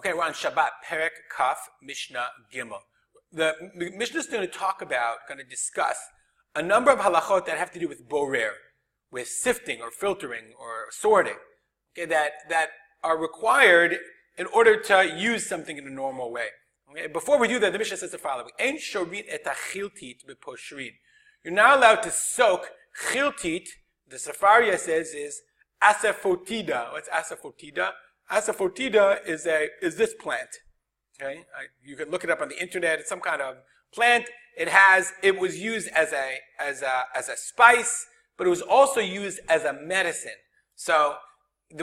Okay, we're on Shabbat, Perek Kaf, Mishnah Gimel. The Mishnah is going to discuss a number of halachot that have to do with borer, with sifting or filtering or sorting, okay, that are required in order to use something in a normal way. Okay? Before we do that, the Mishnah says the following: Ein shorin et achiltit beposhrin. You're not allowed to soak chiltit. The Sefaria says is asafoetida. What's asafoetida? Asafoetida is this plant. Okay, you can look it up on the internet. It's some kind of plant. It was used as a spice, but it was also used as a medicine. So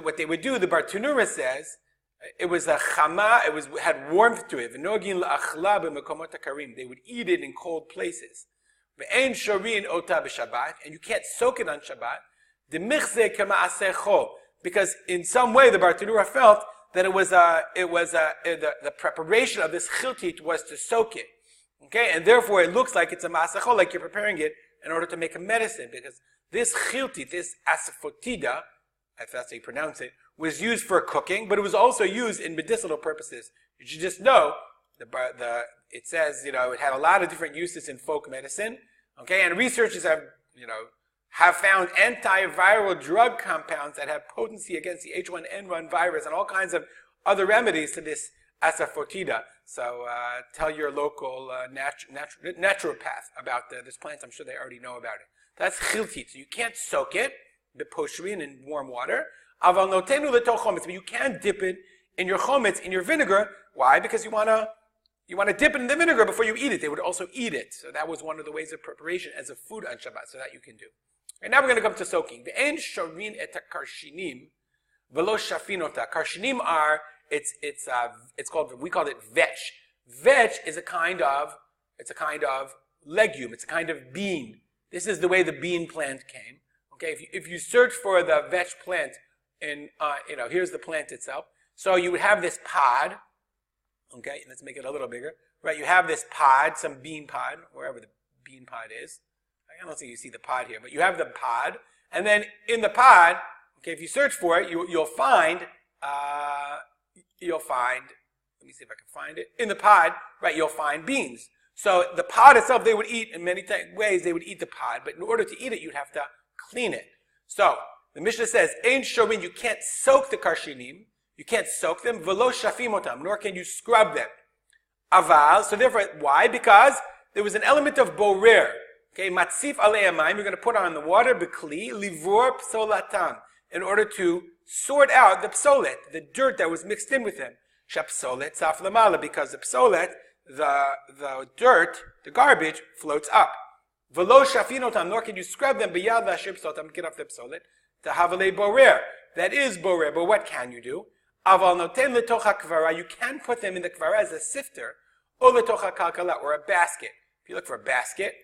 what they would do, the Bartanura says, it was a chama. Had warmth to it. They would eat it in cold places. And you can't soak it on Shabbat. Because in some way the Bartanura felt that the preparation of this chiltit was to soak it. Okay, and therefore it looks like it's a masachol, like you're preparing it in order to make a medicine, because this chiltit, this asafoetida, if that's how you pronounce it, was used for cooking, but it was also used in medicinal purposes. You should just know, it says, it had a lot of different uses in folk medicine, okay, and researchers have found antiviral drug compounds that have potency against the H1N1 virus and all kinds of other remedies to this asafoetida. So tell your local naturopath about this plant. I'm sure they already know about it. That's chiltit. So you can't soak it, the poshrin, in warm water. Aval notenu l'toch chometz, but you can dip it in your chometz, in your vinegar. Why? Because you want to dip it in the vinegar before you eat it. They would also eat it. So that was one of the ways of preparation as a food on Shabbat, so that you can do. And now we're going to come to soaking. Ve'en shorin et karshinim velo shafinota. Karshinim are it's called, we call it vetch. Vetch is a kind of legume. It's a kind of bean. This is the way the bean plant came. Okay, if you search for the vetch plant, and here's the plant itself. So you would have this pod. Okay, let's make it a little bigger. Right, you have this pod, some bean pod, wherever the bean pod is. I don't think you see the pod here, but you have the pod, and then in the pod, okay, if you search for it, you'll find. Let me see if I can find it. In the pod, right, you'll find beans. So the pod itself, they would eat in many ways. They would eat the pod, but in order to eat it, you'd have to clean it. So the Mishnah says, "Ein shorin," you can't soak the karshinim. You can't soak them. Velo shafimotam, nor can you scrub them. Aval. So therefore, why? Because there was an element of borer. Okay, matzif alei amayim. You're going to put on the water b'kli livor psolatam, in order to sort out the psolet, the dirt that was mixed in with them. Shapsolet saf lamala, because the psolet, the dirt, the garbage, floats up. Velo shafinotam, nor can you scrub them b'yad lashib psotam, get off the psolet. Tahavalei borer, that is borer. But what can you do? Aval noten letocha kvara, you can put them in the kvara as a sifter, or letocha kalkala, or a basket. If you look for a basket,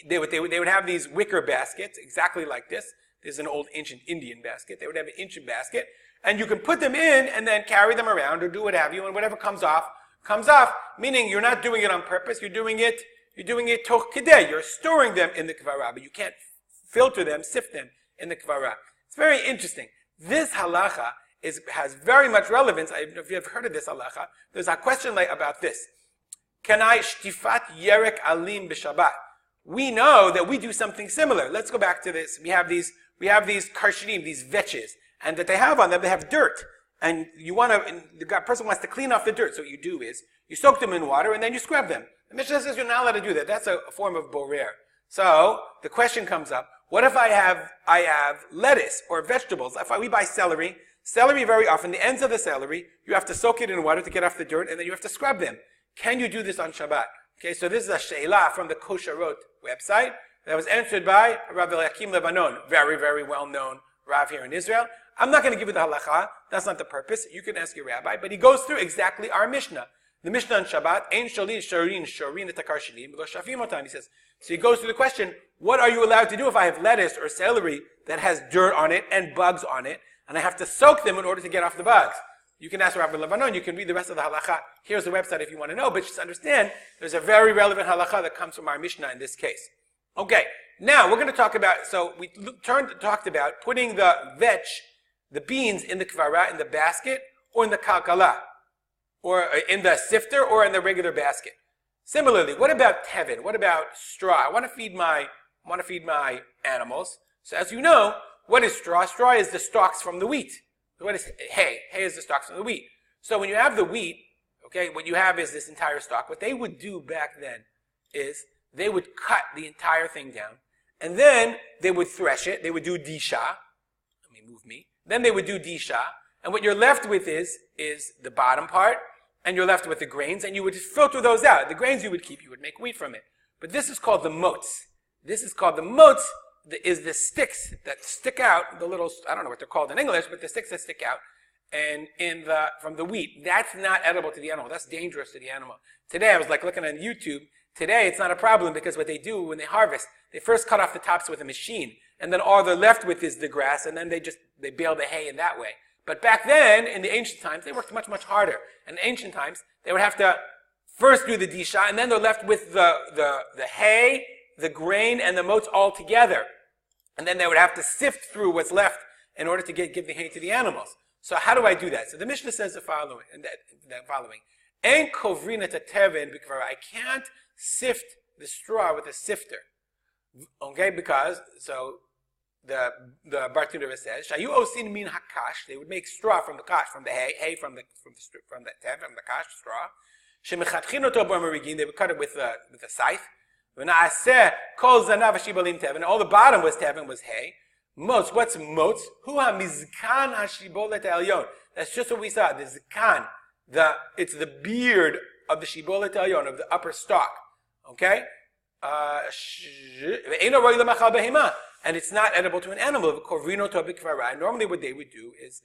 they would have these wicker baskets, exactly like this. There's an old ancient Indian basket. They would have an ancient basket, and you can put them in and then carry them around or do what have you, and whatever comes off, meaning you're not doing it on purpose, you're doing it toch kedei. You're storing them in the kvara, but you can't filter them, sift them in the kvara. It's very interesting. This halacha has very much relevance. I don't know if you have heard of this halacha. There's a question about this. Can I shtifat yerek alim b'Shabbat? We know that we do something similar. Let's go back to this. We have these karshinim, these vetches, and that they have on them, they have dirt. And the person wants to clean off the dirt. So what you do is, you soak them in water and then you scrub them. The Mishnah says you're not allowed to do that. That's a form of borer. So the question comes up, what if I have lettuce or vegetables? If we buy celery very often, the ends of the celery, you have to soak it in water to get off the dirt, and then you have to scrub them. Can you do this on Shabbat? Okay, so this is a she'elah from the Kosherot website that was answered by Rav Eliakim Lebanon, very, very well-known Rav here in Israel. I'm not going to give you the halacha. That's not the purpose. You can ask your rabbi. But he goes through exactly our Mishnah. The Mishnah on Shabbat, Ein shorin et karshinim v'lo shafimotam. He says, so he goes through the question, what are you allowed to do if I have lettuce or celery that has dirt on it and bugs on it, and I have to soak them in order to get off the bugs? You can ask Rabbi Lebanon, you can read the rest of the halacha. Here's the website if you want to know, but just understand, there's a very relevant halacha that comes from our Mishnah in this case. Okay, now we're going to talk about, so we talked about putting the beans in the kvara, in the basket, or in the kalkala. or in the sifter, or in the regular basket. Similarly, what about tevin? What about straw? I want to feed my animals. So as you know, what is straw? Straw is the stalks from the wheat. What is hay? Hay is the stalks from the wheat. So when you have the wheat, okay, what you have is this entire stalk. What they would do back then is they would cut the entire thing down, and then they would thresh it. They would do disha. Let me move me. Then they would do disha, and what you're left with is the bottom part, and you're left with the grains, and you would filter those out. The grains you would keep, you would make wheat from it. But this is called the motes. This is called the motes, is the sticks that stick out, the little, I don't know what they're called in English, but the sticks that stick out and from the wheat. That's not edible to the animal. That's dangerous to the animal. Today, I was like looking on YouTube. Today, it's not a problem because what they do when they harvest, they first cut off the tops with a machine, and then all they're left with is the grass, and then they bale the hay in that way. But back then, in the ancient times, they worked much, much harder. In ancient times, they would have to first do the disha, and then they're left with the hay, the grain, and the motes all together. And then they would have to sift through what's left in order to give the hay to the animals. So how do I do that? So the Mishnah says the following, En kovrina tevin b'kvara. I can't sift the straw with a sifter. Okay, because, so the Bartunava says, Shayu osin min hakash, they would make straw from the kash, from the hay from the tev, from the kash straw. Shemechatchin oto b'marigin, they would cut it with a scythe. V'na'aseh kol zanav hashibalim tev, and all the bottom was tev and was hay. Motes, what's motes? Hu ha-mizkan ha-shibolet elyon. That's just what we saw, the zkan. It's the beard of the shibolet elyon, of the upper stalk. Okay? And it's not edible to an animal. Normally what they would do is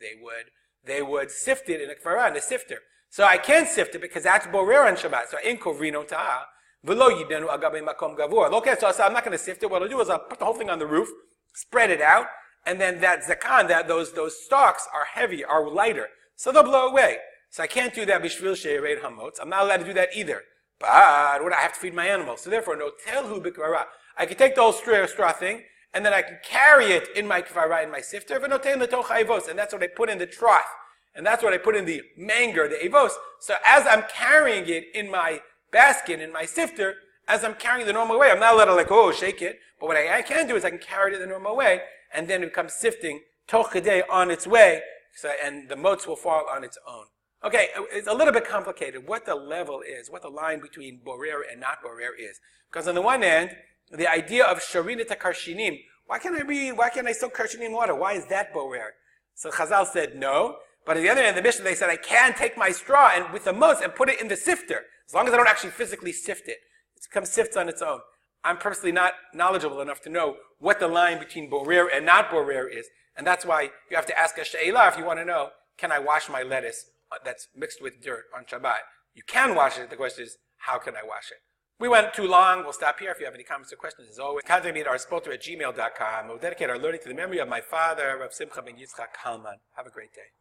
they would sift it in a kfara, in a sifter. So I can't sift it because that's borer on Shabbat. So in kovrino ta'a, v'lo yidenu agabe makom gavur. Okay, so I'm not going to sift it. What I'll do is I'll put the whole thing on the roof, spread it out, and then that zakan, those stalks are heavy, are lighter. So they'll blow away. So I can't do that b'shvil she'ered hamotz. I'm not allowed to do that either. But what I have to feed my animals. So therefore, no telhu b'kvara. I can take the whole straw thing, and then I can carry it in my kvara, in my sifter, and that's what I put in the trough. And that's what I put in the manger, the avos. So as I'm carrying it in my basket, in my sifter, as I'm carrying the normal way, I'm not allowed to shake it. But what I can do is I can carry it in the normal way, and then it comes sifting tochadei on its way, and the motes will fall on its own. Okay, it's a little bit complicated what the level is, what the line between borer and not borer is. Because on the one hand, the idea of sharinat karshinim, why can't I soak karshinim water? Why is that borer? So Chazal said no. But on the other hand, the Mishnah, they said I can take my straw and with the motes and put it in the sifter, as long as I don't actually physically sift it. It becomes sifts on its own. I'm personally not knowledgeable enough to know what the line between borer and not borer is. And that's why you have to ask a she'elah if you want to know, can I wash my lettuce that's mixed with dirt on Shabbat? You can wash it. The question is, how can I wash it? We went too long. We'll stop here. If you have any comments or questions, as always, contact me at ourspotter@gmail.com. We'll dedicate our learning to the memory of my father, Rav Simcha ben Yitzchak Kalman. Have a great day.